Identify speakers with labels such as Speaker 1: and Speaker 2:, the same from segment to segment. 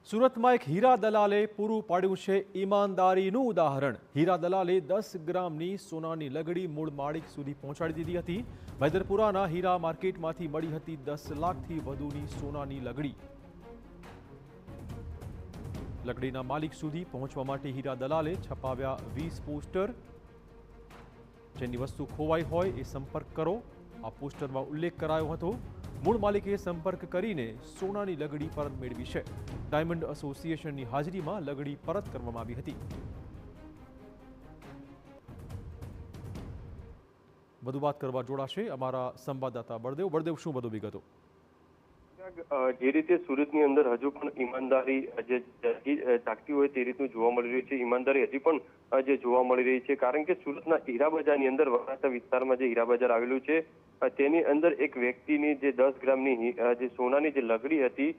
Speaker 1: સુરતમાં એક હીરા દલાલે પૂરું પાડ્યું છે ઈમાનદારીનું ઉદાહરણ। હીરા દલાલે 10 ગ્રામની સોનાની લગડી મૂળ માળિક સુધી પહોંચાડી દીધી હતી। ભૈદરપુરાના હીરા માર્કેટમાંથી મળી હતી 10 લાખથી વધુની સોનાની લગડી। લગડીના માલિક સુધી પહોંચવા માટે હીરા દલાલે છપાવ્યા 20 પોસ્ટર। જેની વસ્તુ ખોવાઈ હોય એ સંપર્ક કરો, આ પોસ્ટરમાં ઉલ્લેખ કરાયો હતો। મૂળ માલિકે સંપર્ક કરીને સોનાની લગડી પરત મેળવી છે। ડાયમંડ એસોસિએશનની હાજરીમાં લગડી પરત કરવામાં આવી હતી। વધુ વાત કરવા જોડાશે અમારા સંવાદદાતા બળદેવ। શું વધુ વિગતો?
Speaker 2: જે રીતે સુરતની અંદર હજુ પણ ઈમાનદારી જે જાગતી હોય તે રીતનું જોવા મળી રહ્યું છે। ઈમાનદારી હજી પણ જે જોવા મળી રહી છે, કારણ કે સુરતના હીરા બજારની અંદર વરાછા વિસ્તારમાં જે હીરા બજાર આવેલું છે તેની અંદર એક વ્યક્તિની જે 10 ગ્રામની જે સોનાની જે લગડી હતી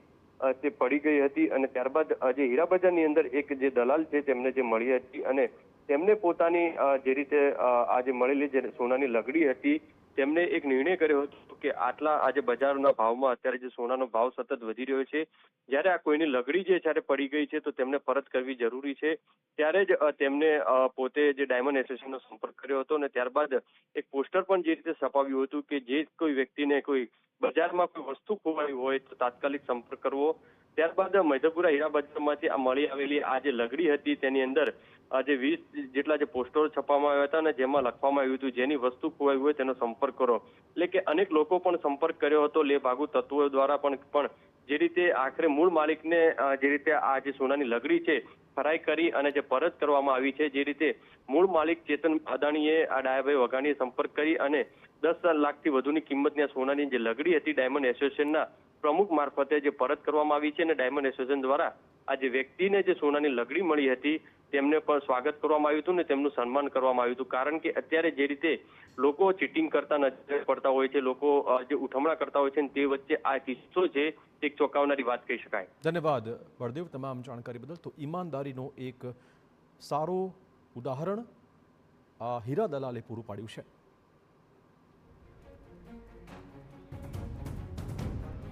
Speaker 2: તે પડી ગઈ હતી અને ત્યારબાદ જે હીરા બજારની અંદર એક જે દલાલ છે તેમને જે મળી હતી અને તેમને પોતાની જે રીતે આ જે મળેલી જે સોનાની લગડી હતી તેમને એક નિર્ણય કર્યો હતો કે આટલા આજે બજારના ભાવમાં અત્યારે જે સોનાનો ભાવ સતત વધી રહ્યો છે, જ્યારે આ કોઈની લગડી જે જ્યારે પડી ગઈ છે તો તેમને પરત કરવી જરૂરી છે। ત્યારે જ તેમને પોતે જે ડાયમંડ એસોસિએશનનો સંપર્ક કર્યો હતો અને ત્યારબાદ એક પોસ્ટર પણ જે રીતે છપાવ્યું હતું કે જે કોઈ વ્યક્તિને કોઈ બજારમાં કોઈ વસ્તુ ખોવાઈ હોય તો તાત્કાલિક સંપર્ક કરવો। ત્યારબાદ મૈદરપુરા હીરા બજારમાંથી આ મળી આવેલી આ જે લગડી હતી તેની અંદર જે 20 જેટલા જે પોસ્ટરો છપાવવામાં આવ્યા હતા અને જેમાં લખવામાં આવ્યું હતું જેની વસ્તુ ખોવાઈ હોય તેનો સંપર્ક કરો। એટલે કે અનેક લોકો પણ સંપર્ક કર્યો હતો લેભાગુ તત્વો દ્વારા પણ જે રીતે આખરે મૂળ માલિકને જે રીતે આ જે સોનાની લગડી છે ફરાઈ કરી અને જે પરત કરવામાં આવી છે, જે રીતે મૂળ માલિક ચેતન અદાણીએ આ ડાયાભાઈ વઘાણીએ સંપર્ક કરી અને 10 લાખથી વધુની કિંમતની આ સોનાની જે લગડી હતી ડાયમંડ એસોસિએશનના પ્રમુખ મારફતે જે પરત કરવામાં આવી છે અને ડાયમંડ એસોસિએશન દ્વારા આ જે વ્યક્તિને જે સોનાની લગડી મળી હતી તેમને પણ સ્વાગત કરવામાં આવ્યું હતું ને તેમનું સન્માન કરવામાં આવ્યું હતું। કારણ કે અત્યારે જે રીતે લોકો ચીટિંગ કરતા નજરે પડતા હોય છે, લોકો જે ઉઠમણા કરતા હોય છે તે વચ્ચે આ કિસ્સો છે એક ચોંકાવનારી વાત કહી શકાય।
Speaker 1: ધન્યવાદ બળદેવ તમામ જાણકારી બદલ। તો ઈમાનદારીનો એક સારો ઉદાહરણ આ હીરા દલાલે પૂરું પાડ્યું છે।